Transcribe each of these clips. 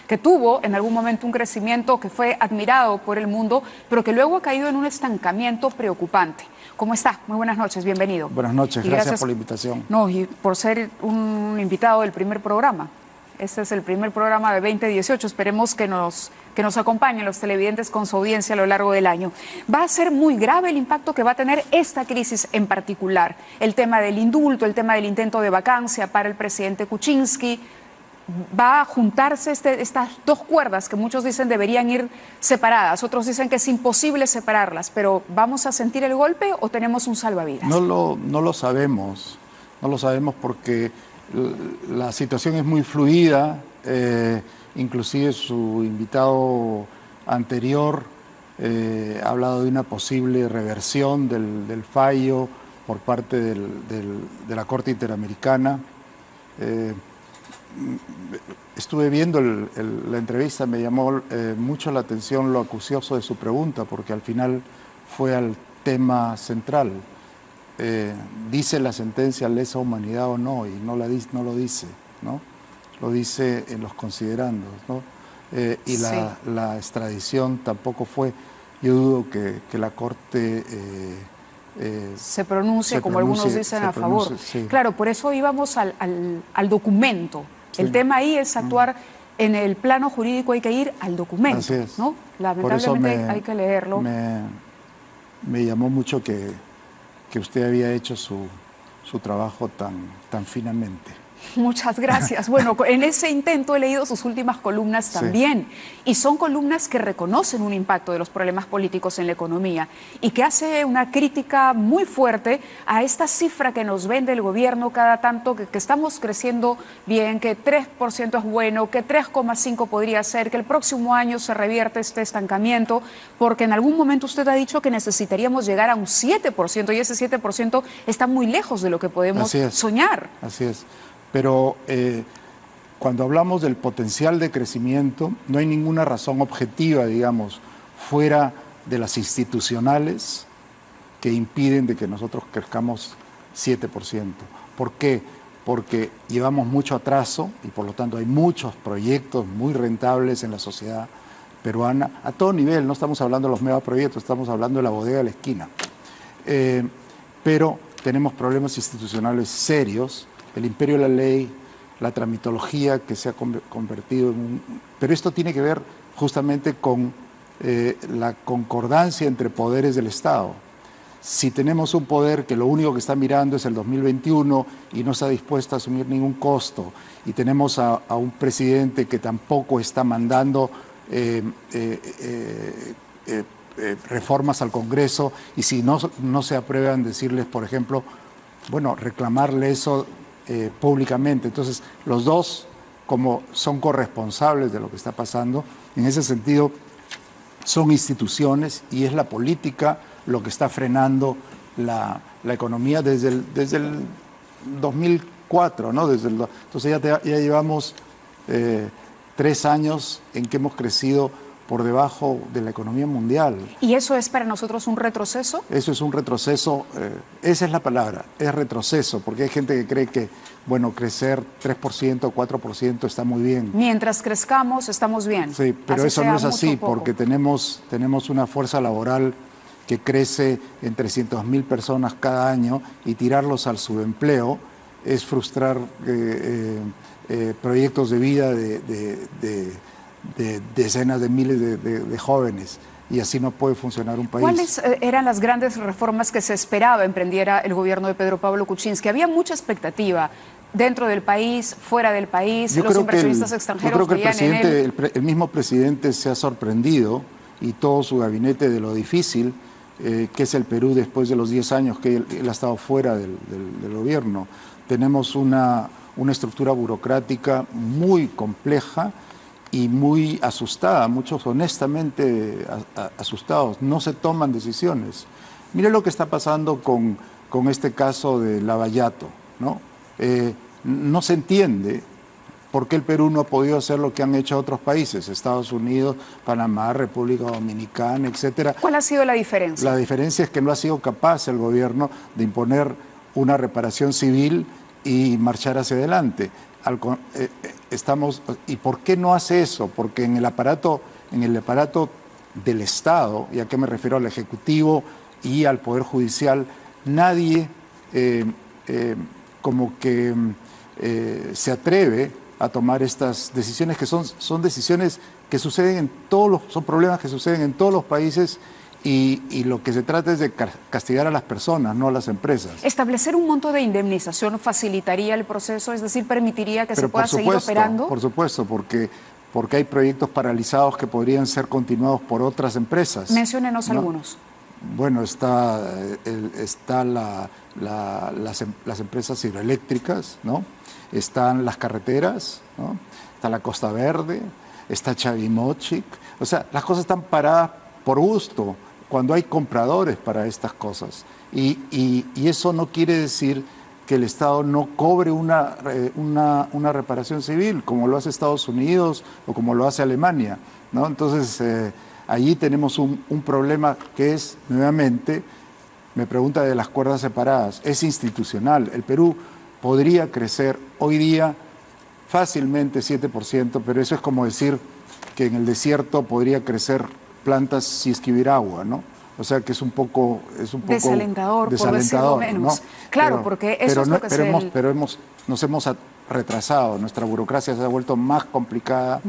que tuvo en algún momento un crecimiento que fue admirado por el mundo, pero que luego ha caído en un estancamiento preocupante. ¿Cómo está? Muy buenas noches, bienvenido. Buenas noches, gracias por la invitación. No, y por ser un invitado del primer programa. Este es el primer programa de 2018. Esperemos que nos acompañen los televidentes con su audiencia a lo largo del año. Va a ser muy grave el impacto que va a tener esta crisis en particular. El tema del indulto, el tema del intento de vacancia para el presidente Kuczynski. Va a juntarse estas dos cuerdas que muchos dicen deberían ir separadas. Otros dicen que es imposible separarlas. Pero ¿vamos a sentir el golpe o tenemos un salvavidas? No lo sabemos. No lo sabemos porque la situación es muy fluida, inclusive su invitado anterior ha hablado de una posible reversión del fallo por parte de la Corte Interamericana. Estuve viendo la entrevista, me llamó mucho la atención lo acucioso de su pregunta, porque al final fue al tema central. ¿Dice la sentencia lesa humanidad o no? Y no lo dice, ¿no? Lo dice en los considerandos, ¿no? Y sí. la extradición tampoco fue. Yo dudo que la Corte se pronuncie, como algunos dicen, a favor. Sí. Claro, por eso íbamos al documento. Sí. El tema ahí es actuar en el plano jurídico, hay que ir al documento. Así es. ¿No? Lamentablemente hay que leerlo. Me llamó mucho que usted había hecho su trabajo tan finamente. Muchas gracias. Bueno, en ese intento he leído sus últimas columnas también, sí. Y son columnas que reconocen un impacto de los problemas políticos en la economía y que hace una crítica muy fuerte a esta cifra que nos vende el gobierno cada tanto, que estamos creciendo bien, que 3% es bueno, que 3,5% podría ser, que el próximo año se revierte este estancamiento, porque en algún momento usted ha dicho que necesitaríamos llegar a un 7% y ese 7% está muy lejos de lo que podemos soñar. Así es. Pero cuando hablamos del potencial de crecimiento, no hay ninguna razón objetiva, digamos, fuera de las institucionales que impiden de que nosotros crezcamos 7%. ¿Por qué? Porque llevamos mucho atraso y por lo tanto hay muchos proyectos muy rentables en la sociedad peruana, a todo nivel. No estamos hablando de los megaproyectos, estamos hablando de la bodega de la esquina. Pero tenemos problemas institucionales serios. El imperio de la ley, la tramitología que se ha convertido en un... Pero esto tiene que ver justamente con la concordancia entre poderes del Estado. Si tenemos un poder que lo único que está mirando es el 2021 y no está dispuesto a asumir ningún costo, y tenemos a un presidente que tampoco está mandando reformas al Congreso, y si no se aprueban, decirles, por ejemplo, bueno, reclamarle eso públicamente. Entonces, los dos, como son corresponsables de lo que está pasando, en ese sentido, son instituciones y es la política lo que está frenando la economía desde el 2004, ¿no? Entonces ya llevamos 3 años en que hemos crecido por debajo de la economía mundial. ¿Y eso es para nosotros un retroceso? Eso es un retroceso, esa es la palabra, es retroceso, porque hay gente que cree que, bueno, crecer 3%, 4% está muy bien. Mientras crezcamos, estamos bien. Sí, pero así eso no es así, porque tenemos una fuerza laboral que crece en 300.000 personas cada año, y tirarlos al subempleo es frustrar proyectos de vida de decenas de miles de jóvenes, y así no puede funcionar un país. ¿Cuáles eran las grandes reformas que se esperaba emprendiera el gobierno de Pedro Pablo Kuczynski? Había mucha expectativa dentro del país, fuera del país, los inversionistas extranjeros. Yo creo que el mismo presidente se ha sorprendido, y todo su gabinete, de lo difícil que es el Perú después de los 10 años que él ha estado fuera del gobierno. Tenemos una estructura burocrática muy compleja y muy asustada, muchos honestamente asustados, no se toman decisiones. Mire lo que está pasando con este caso de Lavallato, ¿no? No se entiende por qué el Perú no ha podido hacer lo que han hecho otros países, Estados Unidos, Panamá, República Dominicana, etcétera. ¿Cuál ha sido la diferencia? La diferencia es que no ha sido capaz el gobierno de imponer una reparación civil y marchar hacia adelante. estamos... ¿Y por qué no hace eso? Porque en el aparato del Estado, y a qué me refiero al Ejecutivo y al Poder Judicial, nadie se atreve a tomar estas decisiones que son decisiones que suceden en son problemas que suceden en todos los países y lo que se trata es de castigar a las personas, no a las empresas. ¿Establecer un monto de indemnización facilitaría el proceso? Es decir, ¿permitiría que se pueda seguir operando? Por supuesto, porque hay proyectos paralizados que podrían ser continuados por otras empresas. Menciónenos, ¿no?, algunos. Bueno, están las empresas hidroeléctricas, ¿no? Están las carreteras, ¿no? Está la Costa Verde, está Chavimochic. O sea, las cosas están paradas por gusto, cuando hay compradores para estas cosas. Y eso no quiere decir que el Estado no cobre una reparación civil, como lo hace Estados Unidos o como lo hace Alemania, ¿no? Entonces, allí tenemos un problema que es, nuevamente, me pregunta de las cuerdas separadas, es institucional. El Perú podría crecer hoy día fácilmente 7%, pero eso es como decir que en el desierto podría crecer plantas si es que hubiera agua, ¿no? O sea que es un poco desalentador, por decirlo menos. ¿No? Claro, porque eso es lo que nos hemos retrasado, nuestra burocracia se ha vuelto más complicada,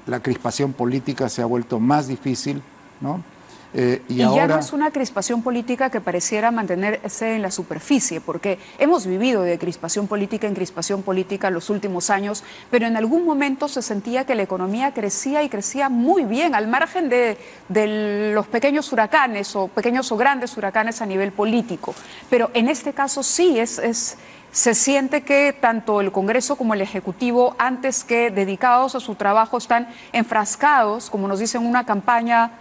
la crispación política se ha vuelto más difícil, ¿no? Y ahora... ya no es una crispación política que pareciera mantenerse en la superficie, porque hemos vivido de crispación política en crispación política los últimos años, pero en algún momento se sentía que la economía crecía y crecía muy bien, al margen de los pequeños huracanes o pequeños o grandes huracanes a nivel político. Pero en este caso sí, se siente que tanto el Congreso como el Ejecutivo, antes que dedicados a su trabajo, están enfrascados, como nos dicen, en una campaña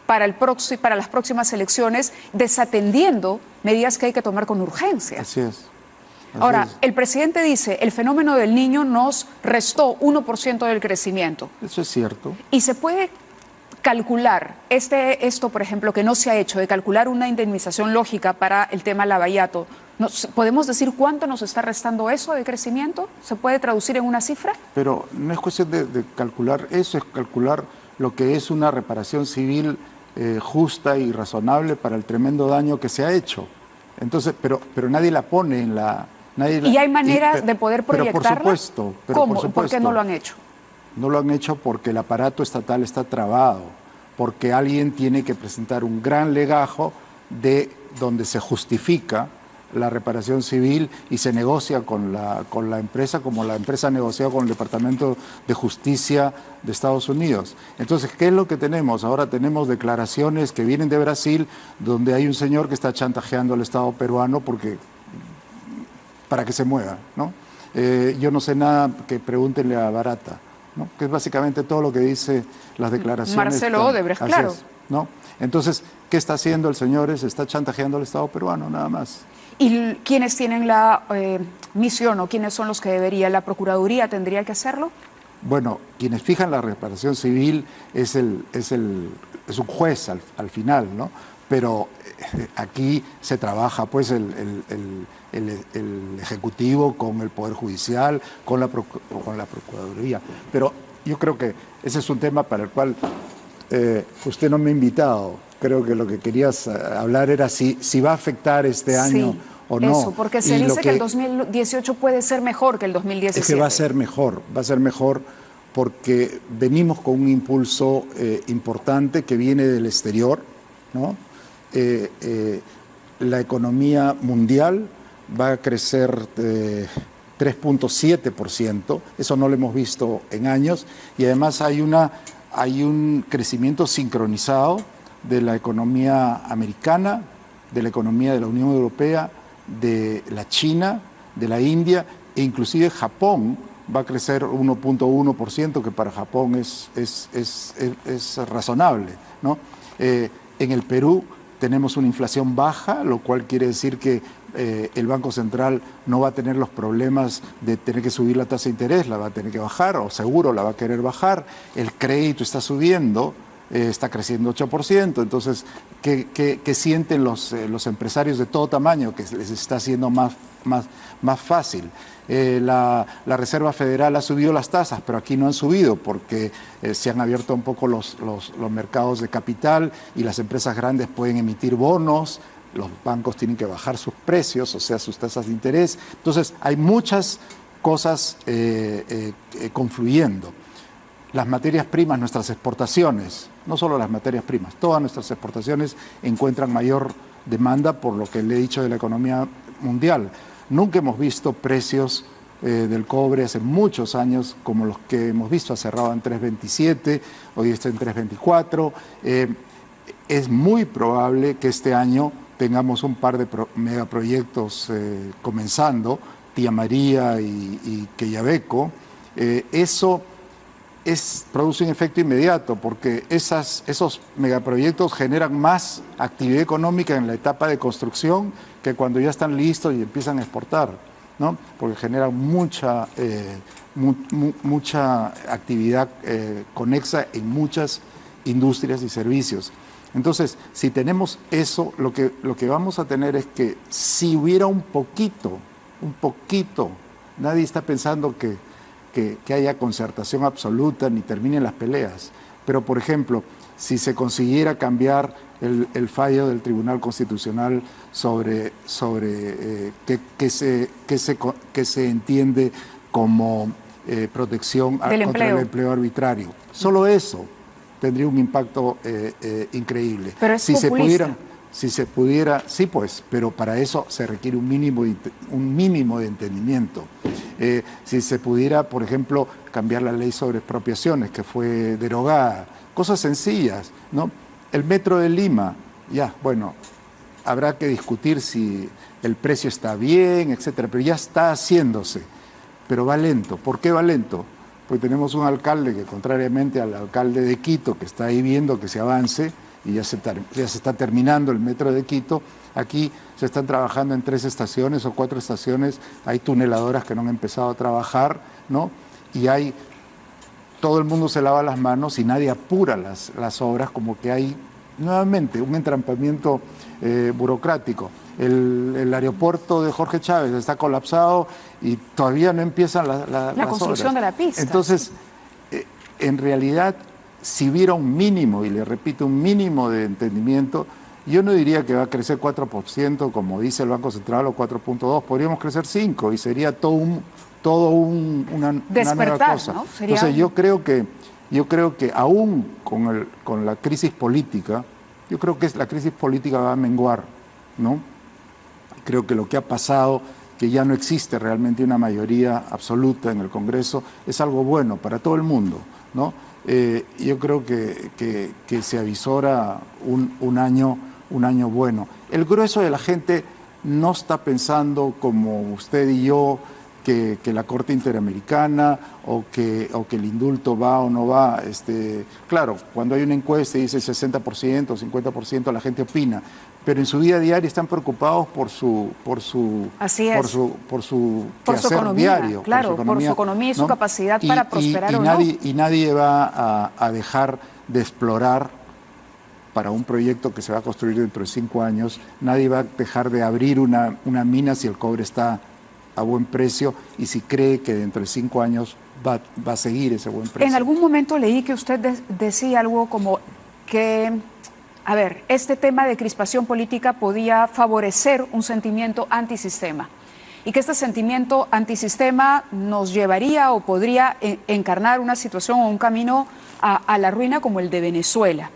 para las próximas elecciones, desatendiendo medidas que hay que tomar con urgencia. Así es. Ahora, el presidente dice, el fenómeno del Niño nos restó 1% del crecimiento. Eso es cierto. Y se puede calcular, esto por ejemplo, que no se ha hecho, de calcular una indemnización lógica para el tema Lavallato. ¿Podemos decir cuánto nos está restando eso de crecimiento? ¿Se puede traducir en una cifra? Pero no es cuestión de calcular eso, es calcular lo que es una reparación civil justa y razonable para el tremendo daño que se ha hecho. Entonces, pero nadie la pone en la... ¿Y hay manera de poder proyectarla? Pero por supuesto. ¿Cómo? ¿Por qué no lo han hecho? No lo han hecho porque el aparato estatal está trabado, porque alguien tiene que presentar un gran legajo de donde se justifica la reparación civil y se negocia con la empresa, como la empresa ha negociado con el Departamento de Justicia de Estados Unidos. Entonces, ¿qué es lo que tenemos? Ahora tenemos declaraciones que vienen de Brasil, donde hay un señor que está chantajeando al Estado peruano para que se mueva, ¿no? Yo no sé nada, que pregúntenle a Barata, ¿no? Que es básicamente todo lo que dice las declaraciones. Marcelo Odebrecht, claro. ¿No? Entonces, ¿qué está haciendo el señor? Está chantajeando al Estado peruano, nada más. ¿Y quiénes tienen la misión o quiénes son los que debería? ¿La Procuraduría tendría que hacerlo? Bueno, quienes fijan la reparación civil es un juez al final, ¿no? Pero aquí se trabaja pues el Ejecutivo con el Poder Judicial, con la Procuraduría. Pero yo creo que ese es un tema para el cual usted no me ha invitado. Creo que lo que querías hablar era si va a afectar este año o no. Eso, porque se dice que el 2018 puede ser mejor que el 2017. Es que va a ser mejor porque venimos con un impulso importante que viene del exterior, ¿no? La economía mundial va a crecer 3.7%, eso no lo hemos visto en años, y además hay un crecimiento sincronizado de la economía americana, de la economía de la Unión Europea, de la China, de la India, e inclusive Japón va a crecer 1.1%, que para Japón es razonable, ¿no? En el Perú tenemos una inflación baja, lo cual quiere decir que el Banco Central no va a tener los problemas de tener que subir la tasa de interés, la va a tener que bajar, o seguro la va a querer bajar. El crédito está subiendo, está creciendo 8%. Entonces, ¿qué sienten los empresarios de todo tamaño? Que les está haciendo más fácil. La Reserva Federal ha subido las tasas, pero aquí no han subido porque se han abierto un poco los mercados de capital y las empresas grandes pueden emitir bonos, los bancos tienen que bajar sus precios, o sea, sus tasas de interés. Entonces, hay muchas cosas confluyendo. Las materias primas, nuestras exportaciones, no solo las materias primas, todas nuestras exportaciones encuentran mayor demanda por lo que le he dicho de la economía mundial. Nunca hemos visto precios del cobre hace muchos años como los que hemos visto, ha cerrado en 3.27, hoy está en 3.24. Es muy probable que este año tengamos un par de megaproyectos comenzando, Tía María y Quellaveco. Eso produce un efecto inmediato porque esos megaproyectos generan más actividad económica en la etapa de construcción que cuando ya están listos y empiezan a exportar, ¿no? Porque generan mucha actividad conexa en muchas industrias y servicios. Entonces, si tenemos eso, lo que vamos a tener es que si hubiera un poquito, nadie está pensando que haya concertación absoluta ni terminen las peleas, pero por ejemplo, si se consiguiera cambiar el fallo del Tribunal Constitucional sobre qué se entiende como protección contra el empleo arbitrario, solo eso tendría un impacto increíble. Pero es populista. Si se pudiera, sí pues, pero para eso se requiere un mínimo de entendimiento. Si se pudiera, por ejemplo, cambiar la ley sobre expropiaciones, que fue derogada, cosas sencillas, ¿no? El metro de Lima, ya, bueno, habrá que discutir si el precio está bien, etcétera, pero ya está haciéndose, pero va lento. ¿Por qué va lento? Porque tenemos un alcalde que, contrariamente al alcalde de Quito, que está ahí viendo que se avance, y ya se está terminando el metro de Quito, aquí se están trabajando en 3 estaciones o 4 estaciones, hay tuneladoras que no han empezado a trabajar, ¿no? Y todo el mundo se lava las manos y nadie apura las obras, como que hay nuevamente un entrampamiento burocrático. El aeropuerto de Jorge Chávez está colapsado y todavía no empiezan las construcción obras. De la pista. Entonces, en realidad, si hubiera un mínimo, y le repito, un mínimo de entendimiento, yo no diría que va a crecer 4%, como dice el Banco Central, o 4.2%, podríamos crecer 5%, y sería una nueva cosa. ¿No? Entonces, yo creo que aún con la crisis política, yo creo que la crisis política va a menguar, ¿no? Creo que lo que ha pasado, que ya no existe realmente una mayoría absoluta en el Congreso, es algo bueno para todo el mundo, ¿no? Yo creo que se avisora un año bueno. El grueso de la gente no está pensando como usted y yo que la Corte Interamericana o que el indulto va o no va. Claro, cuando hay una encuesta y dice 60% o 50%, la gente opina, pero en su vida diaria están preocupados por su economía, diario, claro, por su economía y su capacidad para prosperar o no. Y nadie va a dejar de explorar para un proyecto que se va a construir dentro de 5 años, nadie va a dejar de abrir una mina si el cobre está a buen precio y si cree que dentro de 5 años va a seguir ese buen precio. En algún momento leí que usted decía algo como que, a ver, este tema de crispación política podía favorecer un sentimiento antisistema y que este sentimiento antisistema nos llevaría o podría encarnar una situación o un camino a la ruina como el de Venezuela.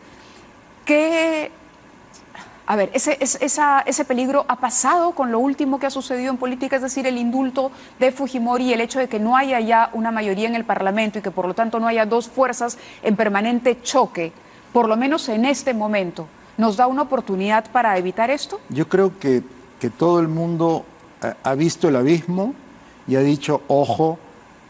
A ver, ese peligro ha pasado con lo último que ha sucedido en política, es decir, el indulto de Fujimori y el hecho de que no haya ya una mayoría en el Parlamento y que por lo tanto no haya 2 fuerzas en permanente choque, por lo menos en este momento, ¿nos da una oportunidad para evitar esto? Yo creo que todo el mundo ha visto el abismo y ha dicho, ojo,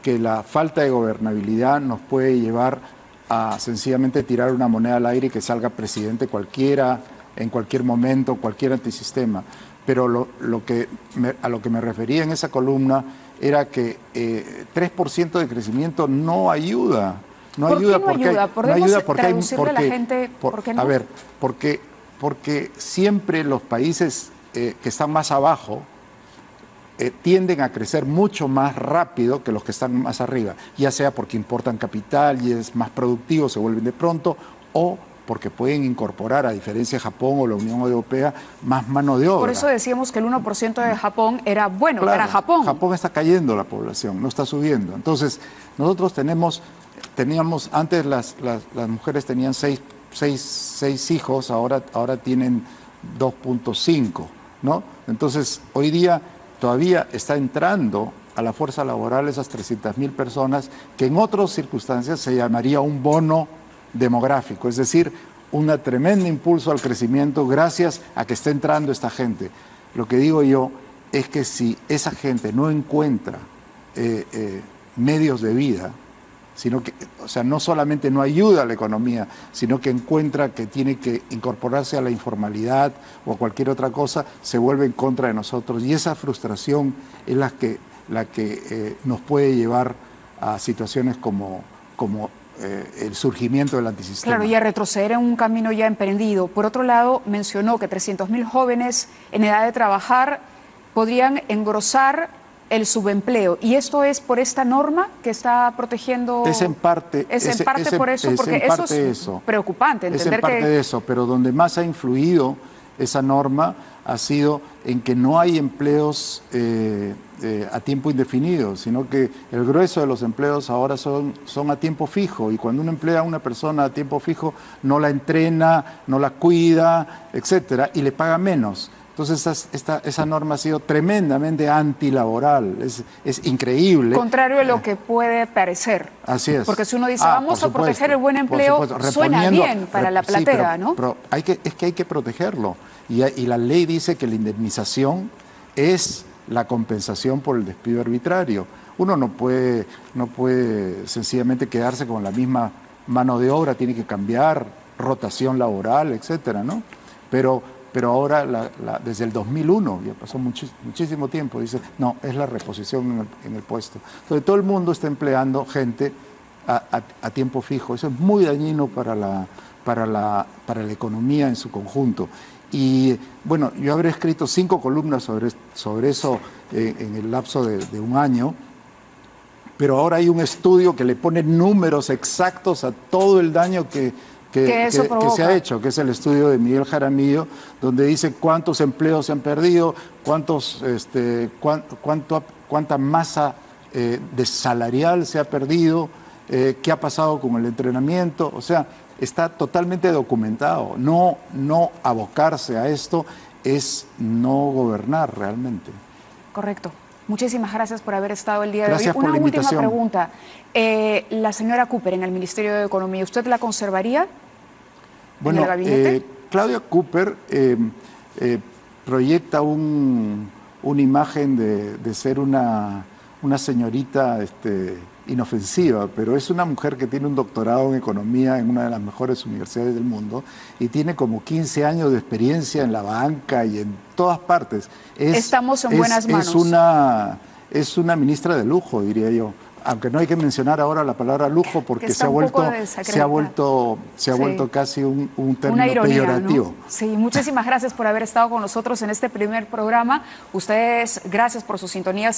que la falta de gobernabilidad nos puede llevar a sencillamente tirar una moneda al aire y que salga presidente cualquiera, en cualquier momento, cualquier antisistema. Pero a lo que me refería en esa columna era que 3% de crecimiento no ayuda. No ¿Por ayuda qué no ayuda? ¿Podemos traducirle a la gente por qué no? A ver, porque siempre los países que están más abajo tienden a crecer mucho más rápido que los que están más arriba, ya sea porque importan capital y es más productivo, se vuelven de pronto, o porque pueden incorporar, a diferencia de Japón o la Unión Europea, más mano de obra. Por eso decíamos que el 1% de Japón era bueno, claro, era Japón. Japón está cayendo la población, no está subiendo. Entonces, nosotros teníamos antes las mujeres tenían seis hijos, ahora tienen 2.5, ¿no? Entonces, hoy día todavía está entrando a la fuerza laboral esas 300.000 personas que en otras circunstancias se llamaría un bono demográfico, es decir, un tremendo impulso al crecimiento gracias a que está entrando esta gente. Lo que digo yo es que si esa gente no encuentra medios de vida, sino que, o sea, no solamente no ayuda a la economía, sino que encuentra que tiene que incorporarse a la informalidad o a cualquier otra cosa, se vuelve en contra de nosotros. Y esa frustración es la que nos puede llevar a situaciones como el surgimiento del antisistema. Claro, y a retroceder en un camino ya emprendido. Por otro lado, mencionó que 300.000 jóvenes en edad de trabajar podrían engrosar el subempleo. ¿Y esto es por esta norma que está protegiendo? Es en parte. Es en parte por eso, porque eso es preocupante. Es en parte de eso, pero donde más ha influido esa norma ha sido en que no hay empleos a tiempo indefinido, sino que el grueso de los empleos ahora son a tiempo fijo, y cuando uno emplea a una persona a tiempo fijo no la entrena, no la cuida, etcétera, y le paga menos. Entonces esa norma ha sido tremendamente antilaboral, es increíble. Contrario a lo que puede parecer. Así es. Porque si uno dice, vamos a proteger el buen empleo, suena bien para la platera, sí, ¿no? Pero es que hay que protegerlo. Y la ley dice que la indemnización es la compensación por el despido arbitrario. Uno no puede sencillamente quedarse con la misma mano de obra, tiene que cambiar, rotación laboral, etcétera, ¿no? Pero ahora, desde el 2001, ya pasó muchísimo tiempo, dice, no, es la reposición en el puesto. Entonces, todo el mundo está empleando gente a tiempo fijo. Eso es muy dañino para la economía en su conjunto. Y, bueno, yo habré escrito 5 columnas sobre eso en el lapso de un año, pero ahora hay un estudio que le pone números exactos a todo el daño que se ha hecho, que es el estudio de Miguel Jaramillo, donde dice cuántos empleos se han perdido, cuánta masa salarial se ha perdido, qué ha pasado con el entrenamiento. O sea, está totalmente documentado. No abocarse a esto es no gobernar realmente. Correcto. Muchísimas gracias por haber estado el día de hoy. Gracias por la invitación. Una última pregunta. La señora Cooper en el Ministerio de Economía, ¿usted la conservaría en el gabinete? Claudia Cooper proyecta una imagen de ser una señorita inofensiva, pero es una mujer que tiene un doctorado en economía en una de las mejores universidades del mundo y tiene como 15 años de experiencia en la banca y en todas partes. Estamos en buenas manos. Es una ministra de lujo, diría yo. Aunque no hay que mencionar ahora la palabra lujo porque se ha vuelto casi un término ironía, peyorativo. ¿no? Sí, muchísimas gracias por haber estado con nosotros en este primer programa. Ustedes, gracias por su sintonía.